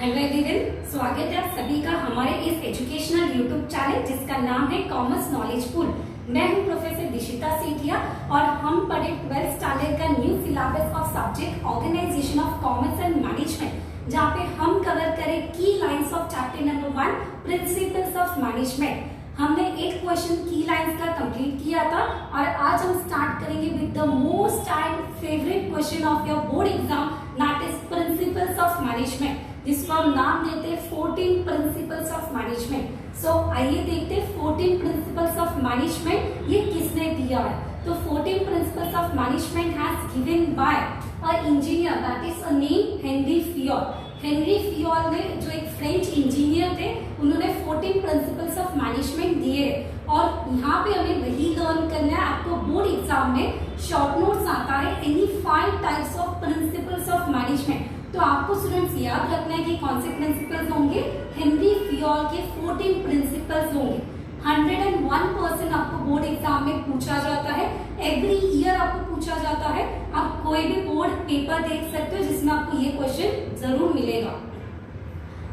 Hello everyone, स्वागत है आप सभी का हमारे इस एजुकेशनल यूट्यूब चैनल जिसका नाम है कॉमर्स नॉलेज पूल। मैं हूं प्रोफेसर दिशिता सेठिया और हम पढ़े 12th स्टैंडर्ड का new syllabus of subject organisation of commerce and management, जहां पे हम कवर करें की lines of chapter number 1 principles of management. हमने एक क्वेश्चन की लाइंस का कंप्लीट किया था और आज हम स्टार्ट करेंगे with the most and favourite question of your board exam, that is principles of management, जिसको हम नाम देते हैं 14 प्रिंसिपल्स ऑफ मैनेजमेंट। सो आइए देखते हैं 14 प्रिंसिपल्स ऑफ मैनेजमेंट ये किसने दिया है। तो 14 principles of management has given by a engineer, that is a name Henry Fayol. Henry Fayol ने, जो एक फ्रेंच इंजीनियर थे, उन्होंने 14 प्रिंसिपल्स ऑफ मैनेजमेंट दिए और यहाँ पे हमें वही लर्न करना है। आपको बोर्ड एग्जाम में शॉर्ट नोट्स आता है any 5 types of principles of management. तो आपको स्टूडेंट्स याद रखना है कि कौन से प्रिंसिपल्स होंगे। हेनरी फियोल के 14 प्रिंसिपल्स होंगे। 101% आपको बोर्ड एग्जाम में पूछा जाता है, एवरी ईयर आपको पूछा जाता है। आप कोई भी बोर्ड पेपर देख सकते हो जिसमें आपको ये क्वेश्चन जरूर मिलेगा।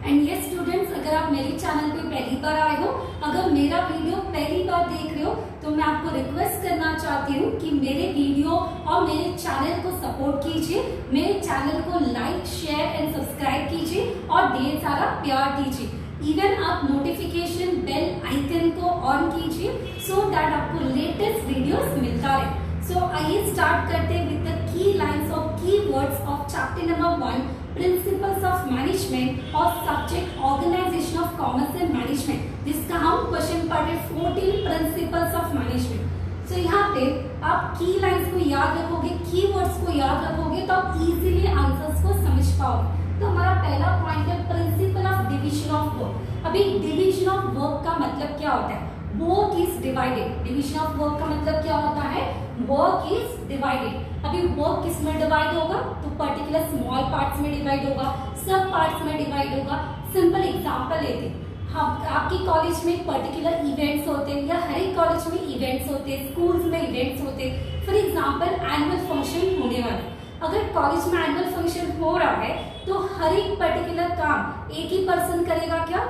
एंड यस स्टूडेंट्स, अगर आप मेरे चैनल पे पहली बार आए हो, अगर मेरा वीडियो पहली बार देख रहे हो, तो मैं आपको रिक्वेस्ट करना चाहती हूँ कि मेरे वीडियो और मेरे चैनल को सपोर्ट कीजिए। मेरे चैनल को लाइक, शेयर एंड सब्सक्राइब कीजिए और ढेर सारा प्यार दीजिए। इवन आप नोटिफिकेशन बेल आइकन को ऑन कीजिए सो दैट आपको लेटेस्ट वीडियोस मिलता रहे। सो आइए स्टार्ट करते हैं with the key lines of key words of chapter number 1 principles of management और subject organisation of commerce and management, जिसका हम क्वेश्चन पढ़े 14 प्रिंसिपल्स ऑफ मैनेजमेंट। सो यहाँ पे आप की लाइंस को याद रखोगे, की वर्ड्स को याद रखोगे तो आप इजीली आंसर्स को समझ पाओगे। तो हमारा पहला पॉइंट है principle of division of work. अभी डिवीजन ऑफ वर्क का मतलब क्या होता है? Work is divided. Division of work का मतलब क्या होता है? Work is divided. अभी वर्क किस में डिवाइड होगा? तो पर्टिकुलर स्मॉल पार्ट्स में डिवाइड होगा, सब पार्ट्स में डिवाइड होगा। सिंपल एग्जांपल लेते हैं, हम आपकी कॉलेज में पर्टिकुलर इवेंट्स होते हैं या हर एक कॉलेज में इवेंट्स होते हैं, स्कूल्स में इवेंट्स होते हैं। फॉर एग्जांपल एनुअल फंक्शन होने वाला, अगर कॉलेज में एनुअल फंक्शन हो रहा है तो हर एक पर्टिकुलर काम एक ही पर्सन करेगा क्या?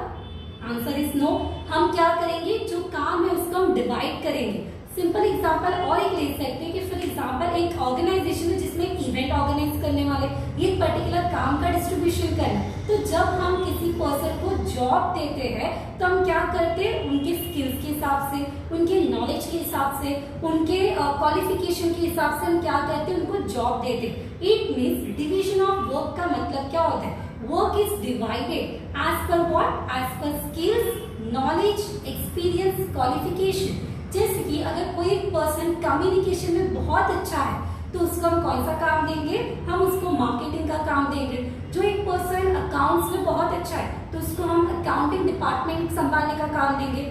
Answer is no. हम क्या करेंगे? जो काम है उसको हम डिवाइड करेंगे। सिंपल एग्जांपल और एक ले सकते हैं कि फॉर एग्जांपल एक ऑर्गेनाइजेशन है जिसमें इवेंट ऑर्गेनाइज करने वाले, ये पर्टिकुलर काम का डिस्ट्रीब्यूशन करना है। तो जब हम किसी पर्सन को जॉब देते हैं तो हम क्या करते हैं? उनके स्किल्स के हिसाब से, उनके नॉलेज के हिसाब से, उनके क्वालिफिकेशन के हिसाब से हम क्या करते हैं? उनको जॉब देते हैं। It means division of work का मतलब क्या होता है? Work is divided as per what? As per skills, knowledge, experience, qualification. जैसे कि अगर कोई पर्सन कम्युनिकेशन में बहुत अच्छा है तो उसको हम कौन सा काम देंगे? हम उसको मार्केटिंग का काम देंगे। जो एक पर्सन अकाउंट्स में बहुत अच्छा है तो उसको हम अकाउंटिंग डिपार्टमेंट संभालने का काम देंगे।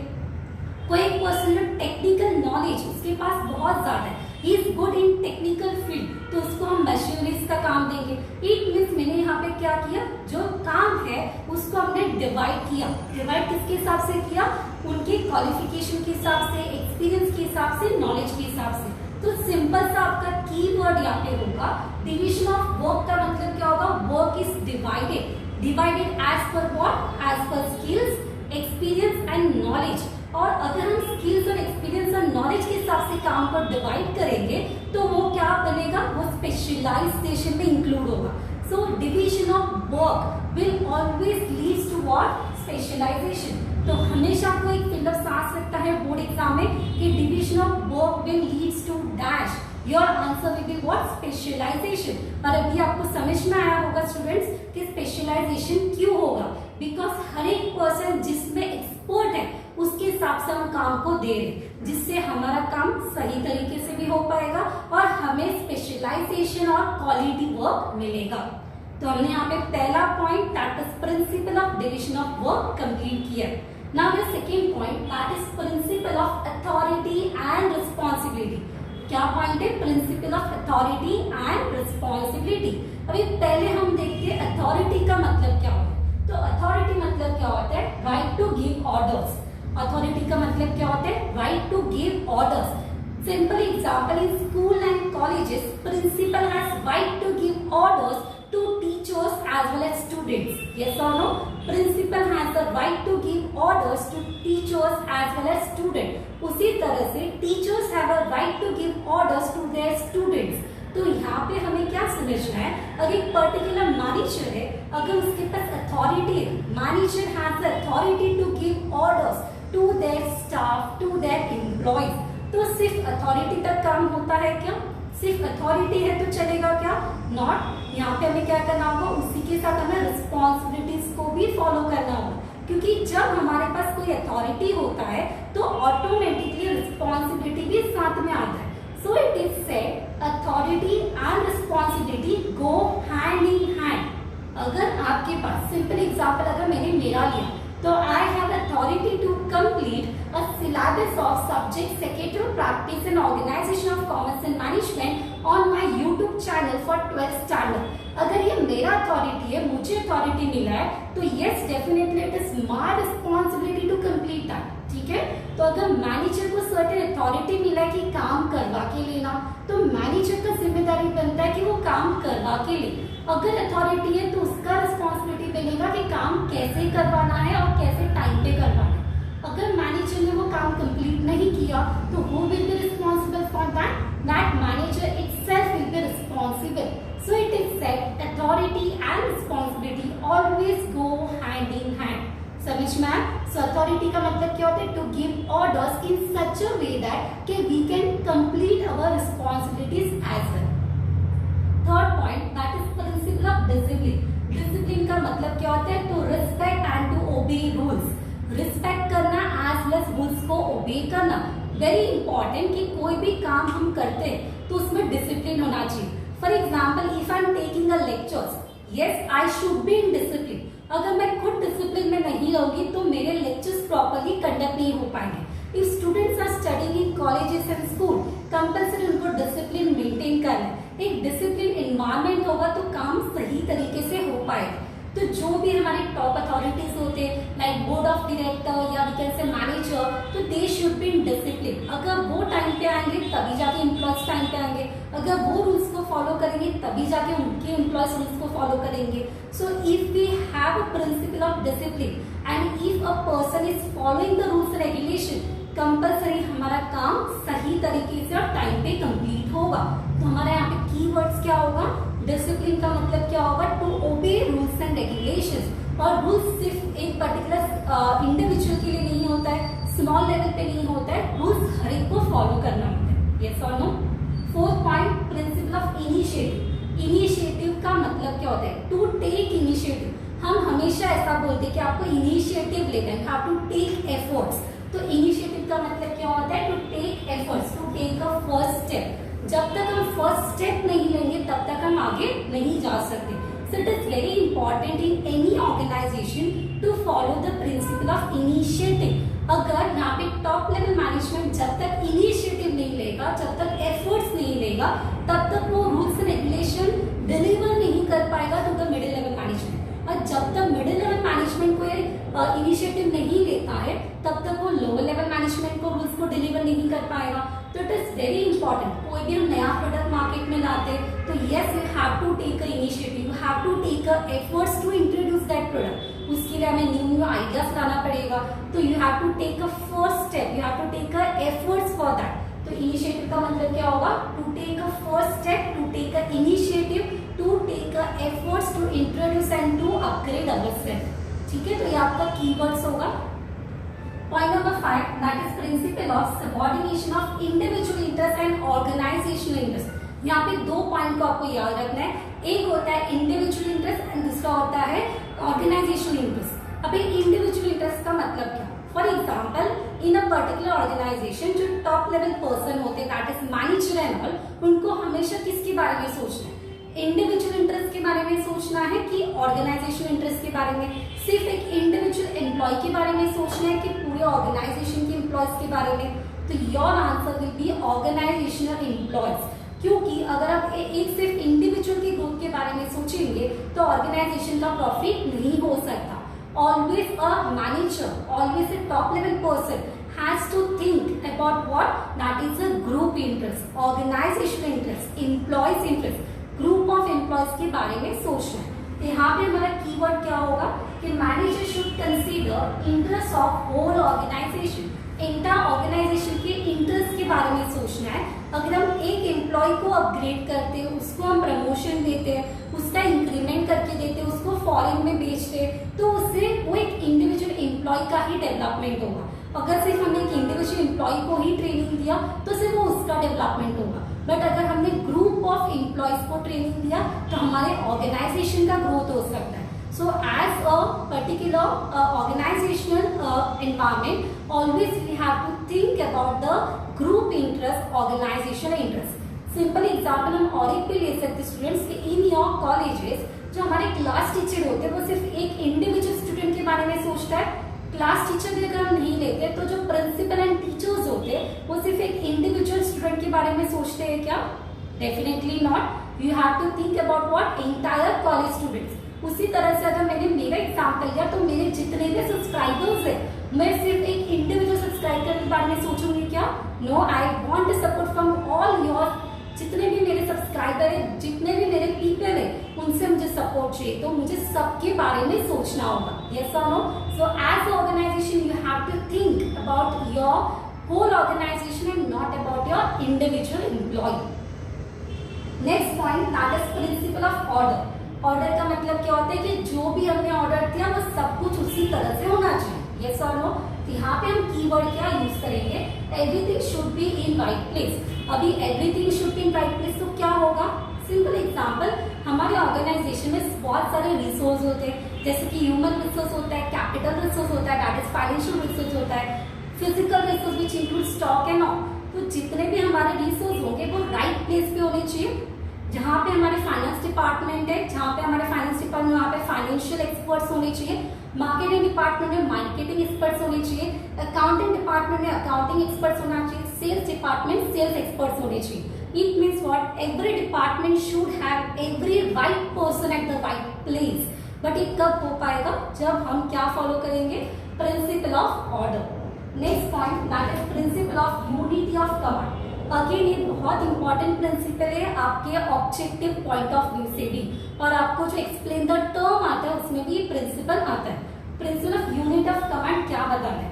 कोई एक पर्सन जो टेक्निकल नॉलेज उसके पास बहुत ज्यादा है, he is good in technical field, तो उसको हम मशीनरीज का काम देंगे। इट मीन्स मैंने यहाँ पे क्या किया? जो काम है उसको हमने डिवाइड किया। डिवाइड किसके हिसाब से किया? उनके क्वालिफिकेशन के हिसाब से, एक्सपीरियंस के हिसाब से, नॉलेज के हिसाब से। तो सिंपल सा आपका कीवर्ड यहाँ पे होगा डिवीजन ऑफ वर्क का मतलब क्या होगा? Work is divided. Divided as per what? As per skills, experience and knowledge. और अगर हम स्किल्स और एक्सपीरियंस और नॉलेज के हिसाब से काम को डिवाइड करेंगे तो वो क्या बनेगा? वो स्पेशलाइजेशन में इंक्लूड होगा। So division of work will always leads to what? Specialisation. तो हमेशा आपको एक फिलअप सांस रखता है बोर्ड एग्जाम में कि division of work will leads to dash, your answer will be what? Specialisation. और अभी आपको समझ में आया होगा स्टूडेंट्स कि स्पेशलाइजेशन क्यों होगा? बिकॉज हर एक पर्सन जिसमें एक्सपर्ट है उसके हिसाब से हम काम को दे रहे, जिससे हमारा काम सही तरीके से भी हो पाएगा और हमें स्पेशलाइजेशन और क्वालिटी वर्क मिलेगा। तो हमने यहाँ पे पहला point that is principle of division of work complete किया। Now the second point that is principle of authority and responsibility. क्या पॉइंट है? Principle of authority and responsibility. अभी पहले हम देखते हैं अथॉरिटी का मतलब क्या होता है। तो अथॉरिटी मतलब क्या होता है? Right to give orders. Authority का मतलब क्या होता है? Right to give orders. Simple example, in school and colleges, principal has right to give orders to teach teachers as well as students. Yes or no? Principal has the right to give orders to teachers as well as students. उसी तरह से teachers have a right to give orders to their students. तो यहाँ पे हमें क्या समझना है, अगर एक पर्टिकुलर मैनेजर है, अगर उसके पास अथॉरिटी है, manager has the authority to give orders to their staff, to their employees, तो सिर्फ अथॉरिटी तक काम होता है क्या? सिर्फ अथॉरिटी है तो चलेगा क्या? नॉट। यहाँ पे हमें क्या करना होगा, उसी के साथ हमें रिस्पॉन्सिबिलिटीज को भी फॉलो करना होगा, क्योंकि जब हमारे पास कोई अथॉरिटी होता है तो ऑटोमेटिकली रिस्पॉन्सिबिलिटी भी साथ में आता है. So it is said authority and responsibility go hand in hand. अगर आपके पास सिंपल एग्जांपल अगर मैंने मेरा लिया तो I have authority to complete a syllabus of subject secretarial practice and organization of commerce and management on my YouTube channel for 12th standard. अगर ये मेरा अथॉरिटी है, मुझे अथॉरिटी मिला है, तो yes definitely it is my responsibility to complete that. ठीक है, तो अगर मैनेजर को सर्टेन अथॉरिटी मिला है कि काम करवा के लेना, तो मैनेजर का जिम्मेदारी बनता है कि वो काम करवा के ले. अगर अथॉरिटी है तो उसका रिस्पॉन्सिबिलिटी बनेगा कि काम कैसे करवाना है और कैसे टाइम पे करवाना है. अगर मैनेजर ने वो काम कंप्लीट नहीं किया तो who will be responsible for that? That manager itself will be responsible. So it is said authority and responsibility always go hand in hand. समझ में आया? सो अथॉरिटी का मतलब क्या होता है? To give orders in such a way that कि we can complete our responsibilities as well. Third point that is principle of discipline. Discipline का मतलब क्या होता है? To respect and to obey rules. Respect करना एज वेल एज रूल्स को obey करना. Very important कि कोई भी काम हम करते हैं तो उसमें डिसिप्लिन होना चाहिए. For example if I am taking a lectures, yes I should be in discipline. अगर मैं खुद डिसिप्लिन में नहीं रहूंगी तो मेरे लेक्चर्स प्रॉपर्ली कंडक्ट नहीं हो पाएंगे. If students are studying in colleges and school, compulsory उनको डिसिप्लिन मेंटेन करना है. एक डिसिप्लिन एनवायरनमेंट होगा तो काम सही तरीके से हो पाएगा. तो जो भी हमारे टॉप अथॉरिटीज होते हैं लाइक बोर्ड ऑफ डायरेक्टर या वी कैन से मैनेजर, तो they should be in discipline. अगर वो टाइम पे आएंगे तभी जाके एम्प्लॉयज टाइम पे आएंगे. अगर वो रूल्स को फॉलो करेंगे तभी जाके उनके एम्प्लॉयज रूल्स को फॉलो करेंगे. So if we have a principle of discipline and if a person is following the rules regulation, compulsory हमारा काम सही तरीके से और टाइम पे कंप्लीट होगा. तो हमारा यहाँ पे कीवर्ड्स क्या होगा? डिसिप्लिन का मतलब क्या होगा? To obey rules and regulations. और रूल्स सिर्फ एक पर्टिकुलर इंडिविजुअल के लिए नहीं होता है, स्मॉल लेवल पे नहीं होता है. रूल्स हर एक को फॉलो करना होता है. यस और no? Fourth point principle of initiative. Initiative का मतलब क्या होता है? To take initiative. हम हमेशा ऐसा बोलते हैं कि आपको इनिशिएटिव लेना है, हाउ टू टेक एफर्ट्स. तो इनिशिएटिव का मतलब क्या होता है? To take efforts, to take a first step. जब तक हम फर्स्ट स्टेप नहीं लेंगे तब तक हम आगे नहीं जा सकते. So it is very important in any organisation to follow the principle of initiative. अगर यहाँ पे टॉप लेवल मैनेजमेंट जब तक इनिशिएटिव नहीं लेगा, जब तक एफर्ट्स नहीं लेगा, तब तक वो रूल्स एंड रेगुलेशन डिलीवर नहीं कर पाएगा to the middle level management. और जब तक मिडिल लेवल मैनेजमेंट को इनिशिएटिव नहीं लेता है तब तक वो लोअर लेवल मैनेजमेंट को रूल्स को डिलीवर नहीं कर पाएगा. तो इट इज वेरी इंपॉर्टेंट. कोई भी हम नया प्रोडक्ट मार्केट में लाते हैं तो yes you have to take a initiative, you have to take a efforts to introduce that product. उसके लिए हमें न्यू आइडियाज लाना पड़ेगा. तो you have to take a first step, you have to take a efforts for that. तो initiative का मतलब क्या होगा? To take a first step, to take a initiative, to take a efforts to introduce and to upgrade ourself. ठीक है, तो ये आपका कीवर्ड्स होगा. Point number 5, that is principle of subordination of individual interest and organizational interest. यहाँ पे दो point को आपको याद रखना है. एक होता है इंडिविजुअल इंटरेस्ट एंड दूसरा होता है ऑर्गेनाइजेशनल इंटरेस्ट. अब इंडिविजुअल इंटरेस्ट का मतलब क्या? For example in a particular organisation जो टॉप लेवल पर्सन होते हैं that is manager and all, उनको हमेशा किसके बारे में सोचना है? इंडिविजुअल इंटरेस्ट के बारे में सोचना है कि ऑर्गेनाइजेशनल इंटरेस्ट के बारे में? सिर्फ एक इंडिविजुअल एम्प्लॉय के बारे में सोचना है कि पूरे ऑर्गेनाइजेशन के एम्प्लॉयज के बारे में? तो your answer will be organisational employees. क्योंकि अगर आप एक सिर्फ इंडिविजुअल की ग्रोथ के बारे में सोचेंगे तो ऑर्गेनाइजेशन का प्रॉफिट नहीं हो सकता. Always a manager, always a top level person has to think about what? That is a group interest, organizational interest, employees interest, group of employees के बारे में सोचना है. तो यहाँ पे हमारा कीवर्ड क्या होगा कि manager should consider interest of whole organisation. Inter organisation के इंटरेस्ट के बारे में सोचना है। अगर हम एक एम्प्लॉय को अपग्रेड करते हैं, उसको हम प्रमोशन देते हैं, उसका इंक्रीमेंट करके देते हैं, उसको फॉरेन में बेचते हैं, तो उससे वो एक इंडिविजुअल एम्प्लॉय का ही डेवलपमेंट होगा। अगर सिर्फ हमने एक इंडिविजुअल एम्प्लॉय को ही ट्रेनिंग दिया तो सिर्फ वो उसका डेवलपमेंट होगा। बट अगर हमने ग्रुप ऑफ एम्प्लॉयज को ट्रेनिंग दिया तो हमारे ऑर्गेनाइजेशन का ग्रोथ हो सकता है। So as a particular organizational environment, always we have to think about the group interest, organizational interest. Simple example हम और एक भी ले सकते स्टूडेंट्स कि in your colleges जो हमारे क्लास टीचर होते हैं वो सिर्फ एक इंडिविजुअल स्टूडेंट के बारे में सोचता है। क्लास टीचर भी अगर हम नहीं लेते तो जो प्रिंसिपल एंड टीचर्स होते हैं वो सिर्फ एक इंडिविजुअल स्टूडेंट के बारे में सोचते हैं क्या? Definitely not. You have to think about what entire college students. उसी तरह से अगर मैंने मेरा एग्जाम्पल लिया तो मेरे जितने भी सब्सक्राइबर्स है मैं सिर्फ एक इंडिविजुअल सब्सक्राइबर के बारे में सोचूंगी क्या? No, I want support from all your. जितने भी मेरे सब्सक्राइबर है, जितने भी मेरे पीपल है, उनसे मुझे सपोर्ट चाहिए, तो मुझे सबके बारे में सोचना होगा। यस और no? So as organisation you have to think about your whole organisation and not about your individual employee. Next point, that is principle of order. Order का मतलब क्या होता है कि जो भी हमने ऑर्डर दिया वो सब कुछ उसी तरह से होना चाहिए। यस और नो? यहाँ पे हम कीवर्ड क्या यूज करेंगे? Everything should be in right place. अभी everything should be in right place तो क्या होगा? सिंपल एग्जांपल, हमारे ऑर्गेनाइजेशन में बहुत सारे रिसोर्स होते हैं, जैसे कि ह्यूमन रिसोर्स होता है, कैपिटल रिसोर्स होता है, दैट इज फाइनेंशियल रिसोर्स होता है, physical resource which include stock and all. तो जितने भी हमारे रिसोर्स होंगे वो राइट प्लेस पे होने चाहिए। जहाँ पे हमारे फाइनेंस डिपार्टमेंट है, जहाँ पे हमारे फाइनेंस डिपार्टमेंट, वहाँ पे फाइनेंशियल एक्सपर्ट्स होने चाहिए। मार्केटिंग डिपार्टमेंट में मार्केटिंग एक्सपर्ट्स होने चाहिए। अकाउंटिंग डिपार्टमेंट में अकाउंटिंग एक्सपर्ट्स होना चाहिए। सेल्स डिपार्टमेंट सेल्स एक्सपर्ट्स होने चाहिए। It means what? Every department should have every right person at the right place. But ये कब हो पाएगा? जब हम क्या फॉलो करेंगे? Principal of order. Next point, that is principle of unity of command. Again ये बहुत इंपॉर्टेंट प्रिंसिपल है आपके ऑब्जेक्टिव पॉइंट ऑफ व्यू से भी, और आपको जो एक्सप्लेन द टर्म आता है उसमें भी प्रिंसिपल आता है। Principle of unity of command क्या बताता है?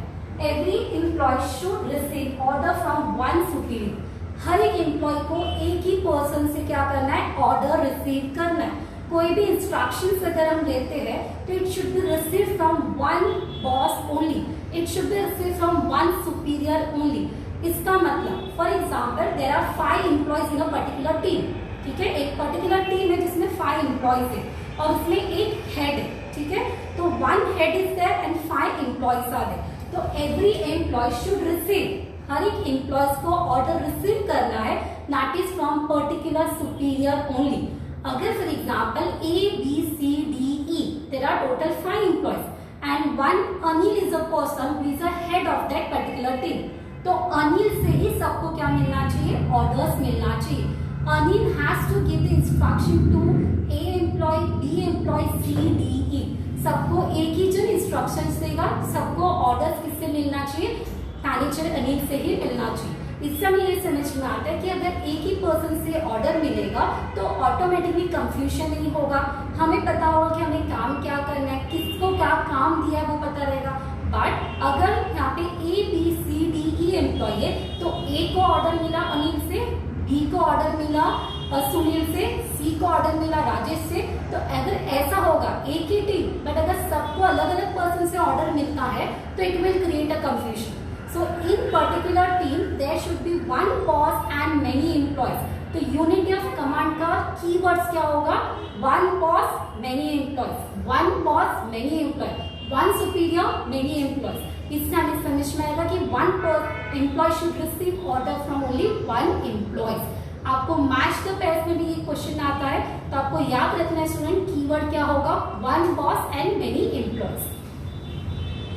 Every employee should receive order from one superior. हर एक एम्प्लॉय को एक ही पर्सन से क्या करना है? ऑर्डर रिसीव करना है। कोई भी इंस्ट्रक्शंस अगर हम लेते हैं तो it should be receive from one boss only, it should be receive from one superior only. इसका मतलब for example there are 5 employees in a particular team. ठीक है, एक पर्टिकुलर टीम है जिसमें 5 एम्प्लॉयज है और उसमें एक हेड है। ठीक है, तो 1 head is there and 5 employees are there. तो एवरी एम्प्लॉय शुड रिसीव, हर एक एम्प्लॉयज को ऑर्डर रिसीव करना है, that is from particular superior only. अगर for example ABCDE there are total 5 employees and 1 Anil is a person who is a head of that particular team, तो अनिल से ही सबको क्या मिलना चाहिए? ऑर्डर्स मिलना चाहिए। Anil has to give the instruction to A employee, B employee, C, D, E। सबको एक ही जन इंस्ट्रक्शन देगा, सबको ऑर्डर्स किससे मिलना चाहिए? मैनेजर अनिल से ही मिलना चाहिए। इससे हमें ये समझ में आता है कि अगर एक ही पर्सन से ऑर्डर मिलेगा तो ऑटोमेटिकली कंफ्यूजन नहीं होगा, हमें पता होगा कि हमें काम क्या करना है, किसको क्या काम दिया है वो पता रहेगा। बट अगर यहाँ पे ABCDE एम्प्लॉय है तो A को ऑर्डर मिला अनिल से, B को ऑर्डर मिला सुनील से, C को ऑर्डर मिला राजेश से, तो अगर ऐसा होगा एक ही टीम, बट अगर सबको अलग अलग पर्सन से ऑर्डर मिलता है तो it will create a confusion. So in particular team there should be 1 boss and many employees. तो यूनिटी ऑफ कमांड का कीवर्ड्स क्या होगा? 1 boss many employees, 1 boss many employees, 1 superior many employees. इससे हमें समझ में आएगा कि 1 employee should receive order from only 1 employee. आपको मैच द पेयर्स में भी ये क्वेश्चन आता है, तो आपको याद रखना है स्टूडेंट, कीवर्ड क्या होगा? 1 बॉस एंड मेनी एम्प्लॉयज।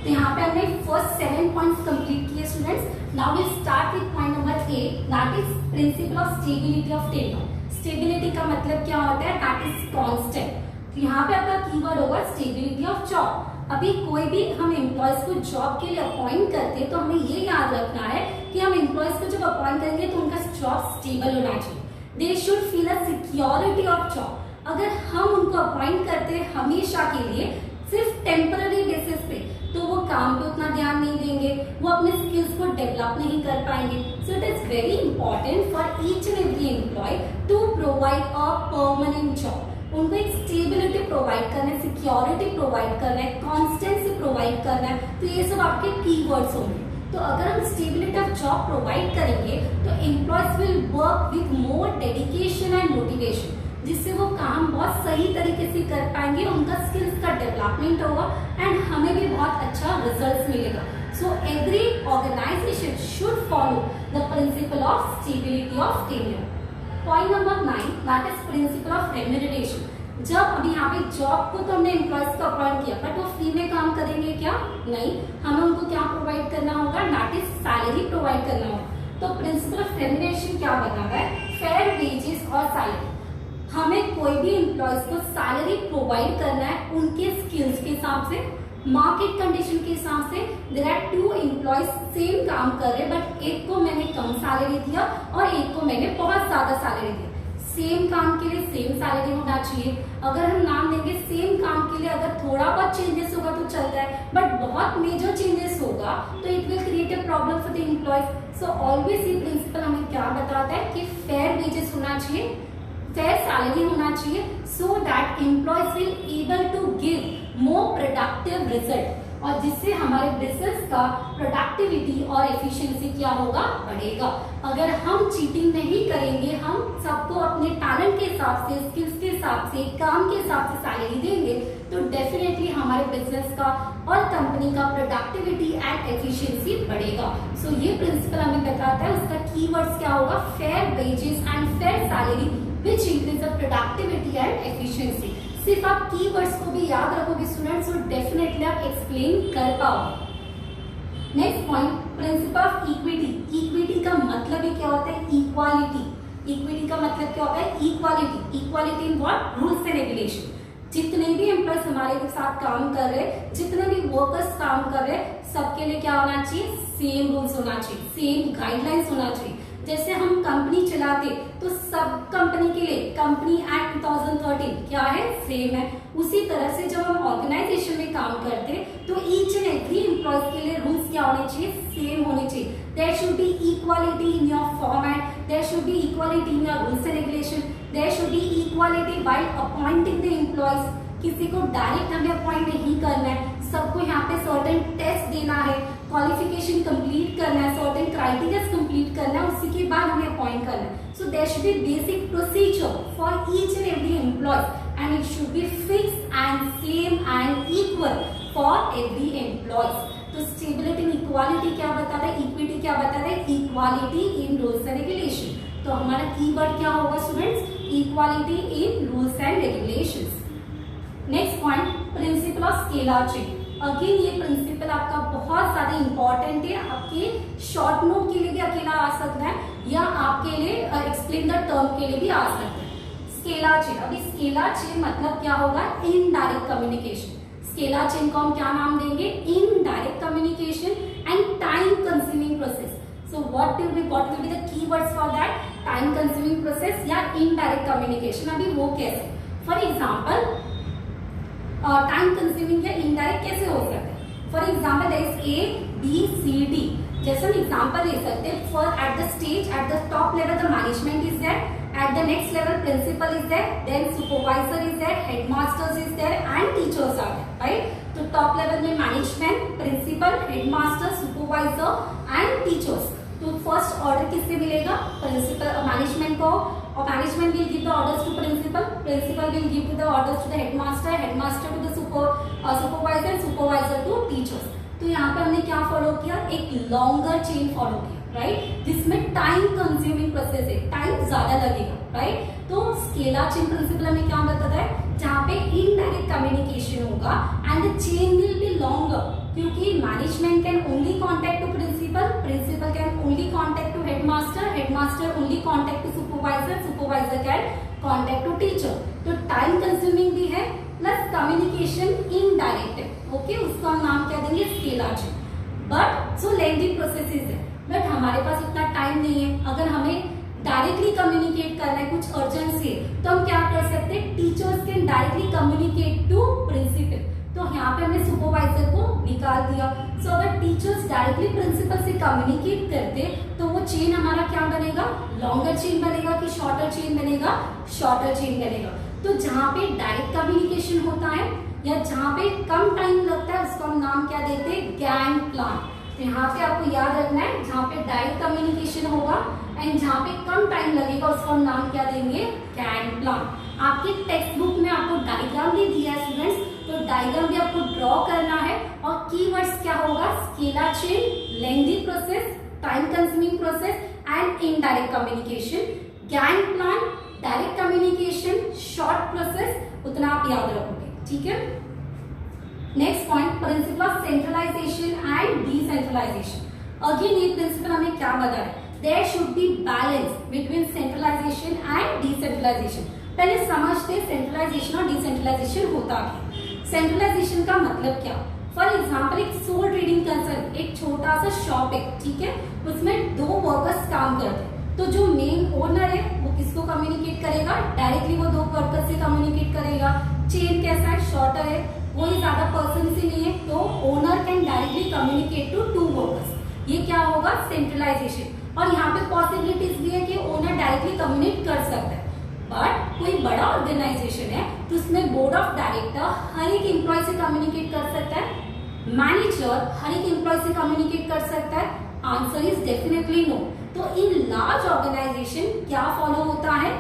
तो यहाँ पे हमने फर्स्ट 7 पॉइंट्स कंप्लीट किए students. Now will start with point number 8, that is principle of stability of tenure. Stability का मतलब क्या होता है? That is constant. तो यहाँ पे आपका कीवर्ड होगा स्टेबिलिटी ऑफ जॉब। अभी कोई भी हम एम्प्लॉयज को जॉब के लिए अपॉइंट करते हैं तो हमें ये याद रखना है कि हम एम्प्लॉयज को जब अपॉइंट करेंगे तो उनका जॉब स्टेबल होना चाहिए। They should feel a security of job. अगर हम उनको अपॉइंट करते हैं हमेशा के लिए सिर्फ टेम्पररी बेसिस पे, तो वो काम पे उतना ध्यान नहीं देंगे, वो अपने स्किल्स को डेवलप नहीं कर पाएंगे। So it is very important for each and every employee to provide a permanent job. उनको एक स्टेबिलिटी प्रोवाइड करना है, सिक्योरिटी प्रोवाइड करना है, कॉन्स्टेंसी प्रोवाइड करना है। तो ये सब आपके कीवर्ड्स होंगे। तो अगर हम स्टेबिलिटी ऑफ जॉब प्रोवाइड करेंगे तो employees will work with more dedication and motivation, जिससे वो काम बहुत सही तरीके से कर पाएंगे, उनका स्किल्स का डेवलपमेंट होगा एंड हमें भी बहुत अच्छा रिजल्ट मिलेगा। So every organisation should follow the principle of stability of tenure. Point number 9 that is principle of remuneration. जब अभी यहाँ पे जॉब को तो हमने एम्प्लॉयज को अपॉइंट किया, बट वो फ्री में काम करेंगे क्या? नहीं, हमें उनको क्या प्रोवाइड करना होगा? दैट इज सैलरी प्रोवाइड करना होगा। तो प्रिंसिपल ऑफ रेम्यूनरेशन क्या बताता है? फेयर वेजेस और सैलरी। हमें कोई भी एम्प्लॉयज को सैलरी प्रोवाइड करना है उनके स्किल्स के हिसाब से, मार्केट कंडीशन के हिसाब से। देयर आर 2 एम्प्लॉयज सेम काम कर रहे हैं, बट एक को मैंने कम सैलरी दिया और एक को मैंने बहुत ज्यादा सैलरी दिया। सेम काम के लिए सेम सैलरी होना चाहिए। अगर हम नाम देंगे सेम काम के लिए अगर थोड़ा बहुत चेंजेस होगा तो चलता है, बट बहुत मेजर चेंजेस होगा तो it will create a problem for the employees. So always ये प्रिंसिपल हमें क्या बताता है कि फेयर वेजेस होना चाहिए, फेयर सैलरी होना चाहिए, so that employees will able to give more productive result, और जिससे हमारे बिजनेस का प्रोडक्टिविटी और एफिशिएंसी क्या होगा? बढ़ेगा। अगर हम चीटिंग नहीं करेंगे, हम सबको अपने टैलेंट के हिसाब से, स्किल्स के हिसाब से, काम के हिसाब से सैलरी देंगे, तो डेफिनेटली हमारे बिजनेस का और कंपनी का प्रोडक्टिविटी एंड एफिशिएंसी बढ़ेगा। सो ये प्रिंसिपल हमें बताता है, उसका कीवर्ड्स क्या होगा? Fair wages and fair salary which increase the productivity and efficiency. सिर्फ आप कीवर्ड्स को भी याद रखोगे स्टूडेंट्स, तो डेफिनेटली आप एक्सप्लेन कर पाओगे। Next point, principle of equity. Equity का मतलब ही क्या होता है? इक्वालिटी। इक्विटी का मतलब क्या होता है? Equality. Equality in what? Rules and regulation. जितने भी एम्प्लॉयज हमारे साथ काम कर रहे हैं, जितने भी वर्कर्स काम कर रहे हैं, सबके लिए क्या होना चाहिए? सेम रूल्स होना चाहिए, सेम गाइडलाइंस होना चाहिए। जैसे हम कंपनी चलाते तो सब कंपनी के लिए कंपनी एक्ट 2013 क्या है? सेम है। उसी तरह से जब हम ऑर्गेनाइजेशन में काम करते तो ईच एंड एवरी एम्प्लॉयज के लिए रूल्स क्या होने चाहिए? सेम होने चाहिए। There should be equality in your format, there should be equality in your rules and regulation, there should be equality by appointing the employees. किसी को डायरेक्ट हमें अपॉइंट नहीं करना है, सबको यहाँ पे सर्टेन टेस्ट देना है, क्वालिफिकेशन कंप्लीट करना है, सर्टेन क्राइटेरिया कंप्लीट करना है, उसी के बाद हमें अपॉइंट करना है। So there should be basic procedure for each and every employees and it should be fixed and same and equal for every employees. तो स्टेबिलिटी इन इक्वालिटी क्या बताता है? इक्विटी क्या बताता है? Equality in rules and regulation. तो हमारा keyword क्या होगा students? Equality in rules and regulations. Next point, principle of scalar chain. Again ये प्रिंसिपल आपका बहुत ज्यादा इंपॉर्टेंट है, आपके शॉर्ट नोट के लिए भी अकेला आ सकता है या आपके लिए एक्सप्लेन द टर्म के लिए भी आ सकता है। स्केलर चेन, अभी स्केलर चेन मतलब क्या होगा? Indirect communication. स्केलर चेन को हम क्या नाम देंगे? Indirect communication and time consuming process. So what will be the keywords for that? Time consuming process या indirect communication। अभी वो कैसे? For example, टाइम कंज्यूमिंग या इनडायरेक्ट कैसे हो सकता है? For example there is ABCD, जैसे हम एग्जाम्पल ले सकते हैं। For at the stage, at the top level the management is there, at the next level principal is there, then supervisor is there, headmasters is there and teachers are there, right? तो top level में management, principal, headmaster, supervisor and teachers. तो first order किससे मिलेगा? Principal, management को, और management will give the orders to principal, principal will give the orders to the headmaster, headmaster to the supervisor, supervisor to teachers. तो यहाँ पे हमने क्या फॉलो किया? एक लॉन्गर चेन फॉलो किया, राइट? जिसमें टाइम कंज्यूमिंग प्रोसेस है, टाइम ज्यादा लगेगा, राइट? तो स्केलर चेन प्रिंसिपल हमें क्या बताता है? जहाँ पे इनडायरेक्ट कम्युनिकेशन होगा and the chain will be longer, क्योंकि management can only contact to principal, principal can only contact to headmaster, headmaster only contact to supervisor, supervisor can contact to teacher. तो time consuming भी है plus communication indirect है, okay? उसका हम नाम क्या देंगे? Scalar chain. But so lengthy processes है, बट हमारे पास उतना टाइम नहीं है। अगर हमें डायरेक्टली कम्युनिकेट करना है, कुछ अर्जेंसी है, तो हम क्या कर सकते हैं, teachers can directly communicate to principal. तो यहाँ पे हमने सुपरवाइजर को निकाल दिया। सो अगर टीचर्स डायरेक्टली प्रिंसिपल से कम्युनिकेट करते तो वो चेन हमारा क्या बनेगा, लॉन्गर चेन बनेगा कि शॉर्टर चेन बनेगा, शॉर्टर चेन बनेगा। तो जहाँ पे डायरेक्ट कम्युनिकेशन होता है या जहाँ पे कम टाइम लगता है उसको हम नाम क्या देते हैं, गैंग प्लान। तो यहाँ पे आपको याद रखना है, जहाँ पे डायरेक्ट कम्युनिकेशन होगा एंड जहाँ पे कम टाइम लगेगा उसको हम नाम क्या देंगे, गैंग प्लान। आपके टेक्स्ट बुक में आपको डायग्राम भी दिया है स्टूडेंट्स, तो डायग्राम भी आपको ड्रॉ करना है और कीवर्ड्स क्या होगा, scalar chain, lengthy process, time consuming process and indirect communication. Gang plank, direct communication, short process, उतना आप याद रखोगे, ठीक है। Next point, principle of centralisation and decentralisation. Again ये प्रिंसिपल हमें क्या बता है, there should be balance between centralisation and decentralisation. पहले समझते हैं सेंट्रलाइजेशन और डिसेंट्रलाइजेशन होता क्या। सेंट्रलाइजेशन का मतलब क्या, फॉर एग्जाम्पल एक सोल ट्रेडिंग कंसर्न, एक छोटा सा शॉप है, ठीक है, उसमें 2 वर्कर्स काम करते हैं। तो जो मेन ओनर है वो किसको कम्युनिकेट करेगा, डायरेक्टली वो 2 वर्कर्स से कम्युनिकेट करेगा। चेन कैसा है, शॉर्टर है, कोई ज्यादा पर्सन से नहीं है, तो owner can directly communicate to 2 workers. ये क्या होगा, सेंट्रलाइजेशन। और यहाँ पे पॉसिबिलिटीज भी है कि ओनर डायरेक्टली कम्युनिकेट कर सकता है। बट कोई बड़ा ऑर्गेनाइजेशन है तो उसमें बोर्ड ऑफ डायरेक्टर हर एक एम्प्लॉय से कम्युनिकेट कर सकता है, मैनेजर हर एक एम्प्लॉय से कम्युनिकेट कर सकता है। Answer is definitely no. तो इन लार्ज ऑर्गेनाइजेशन क्या फॉलो होता है,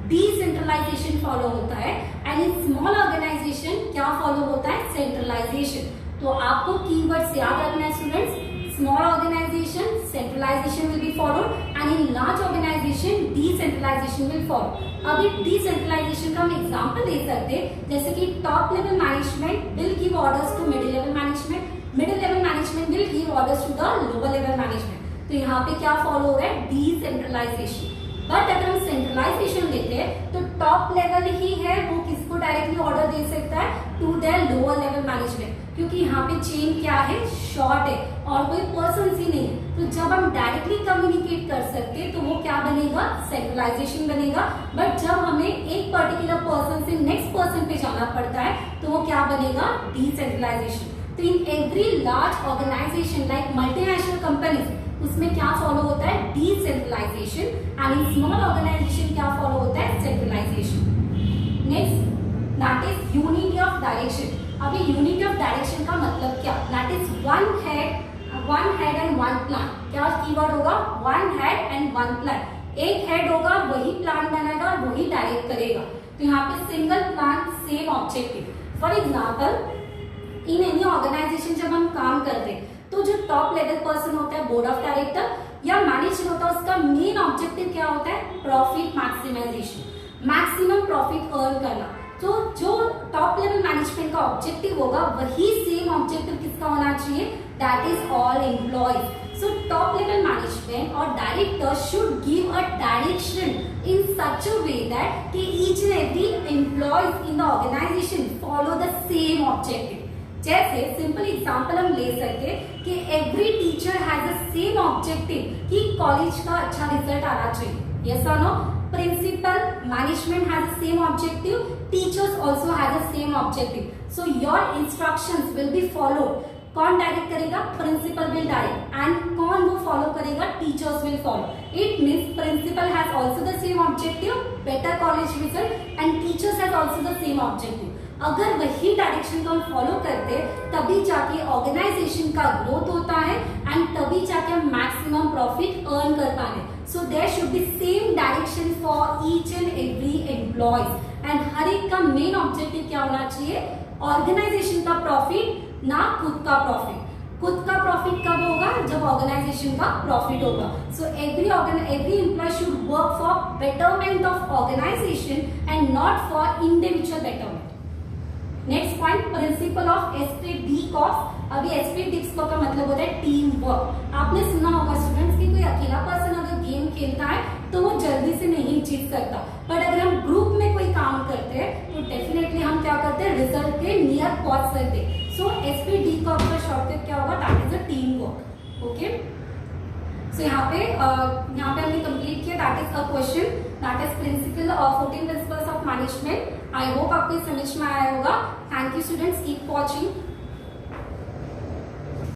डिसेंट्रलाइजेशन फॉलो होता है, एंड इन स्मॉल ऑर्गेनाइजेशन क्या फॉलो होता है, सेंट्रलाइजेशन। तो आपको कीवर्ड्स याद रखना है students, small organisation centralisation will be followed and in large organisation decentralisation will follow. अभी डिसेंट्रलाइजेशन का हम एग्जांपल दे सकते हैं, जैसे कि top level management will give orders to middle level management, middle level management will give orders to the lower level management. तो यहाँ पे क्या फॉलो हो रहा है, डिसेंट्रलाइजेशन। बट अगर हम सेंट्रलाइजेशन लेते हैं तो टॉप लेवल ही है वो किसको डायरेक्टली ऑर्डर दे सकता है, to the lower level management, क्योंकि यहाँ पे चेन क्या है, शॉर्ट है और कोई पर्सन ही नहीं है। तो जब हम डायरेक्टली कम्युनिकेट कर सकते हैं तो वो क्या बनेगा, सेंट्रलाइजेशन बनेगा। बट जब हमें एक पर्टिकुलर पर्सन से नेक्स्ट पर्सन पे जाना पड़ता है तो वो क्या बनेगा, डिसेंट्रलाइजेशन। तो in every large organisation like multinational companies उसमें क्या फॉलो होता है, decentralisation, and in small organisation क्या फॉलो होता है, centralisation. Next that is unity of direction. अभी यूनिटी ऑफ डायरेक्शन का मतलब क्या, that is one head and one plan. क्या कीवर्ड होगा, one head and one plan. एक हेड होगा वही प्लान बनाएगा और वही डायरेक्ट करेगा। तो यहाँ पे single plan same objective. For example in any organisation जब हम काम करते हैं तो जो टॉप लेवल पर्सन होता है, बोर्ड ऑफ डायरेक्टर या मैनेजर होता है, उसका मेन ऑब्जेक्टिव क्या होता है, profit maximisation, maximum profit earn करना। तो जो टॉप लेवल मैनेजमेंट का ऑब्जेक्टिव होगा वही सेम ऑब्जेक्टिव किसका होना चाहिए, that is all employees. So top level management और director should give a direction in such a way that कि each and every employees in the organisation follow the same objective. जैसे simple example हम ले सकते हैं कि every teacher has a same objective कि college का अच्छा रिजल्ट आना चाहिए, यस और no. Principal, management has the same objective, teachers also has the same objective. So your instructions will be followed. कौन डायरेक्ट करेगा, प्रिंसिपल विल डायरेक्ट, एंड कौन वो फॉलो करेगा, teachers will follow. It means principal has also the same objective, better college result, and teachers has also the same objective. अगर वही direction को हम follow करते तभी जाके ऑर्गेनाइजेशन का ग्रोथ होता है एंड तभी जाके हम मैक्सिमम प्रॉफिट अर्न कर पाए। So there should be same direction for each and every employees, and हर एक का मेन ऑब्जेक्टिव क्या होना चाहिए, ऑर्गेनाइजेशन का प्रॉफिट, ना खुद का प्रॉफिट। खुद का प्रॉफिट कब होगा, जब ऑर्गेनाइजेशन का प्रॉफिट होगा। So every employee should work for betterment of organisation and not for individual betterment. Next point, principle of esprit D कॉस्ट। अभी एस्पेक्ट डी कॉस्ट का मतलब होता है टीम वर्क। आपने सुना होगा स्टूडेंट्स कि कोई अकेला पर्सन अगर गेम खेलता है तो वो जल्दी से नहीं जीत सकता, बट अगर हम ग्रुप में कोई काम करते हैं तो डेफिनेटली हम क्या करते हैं, रिजल्ट के नियर पहुंच सकते हैं। सो एस्पेक्ट डी कॉस्ट का शॉर्टकट क्या होगा, that is a team work. Okay, so यहाँ पे हमने कंप्लीट किया। That is a question, that is principle 14 principles of management. I hope आपको समझ में आया होगा। Thank you students, keep watching.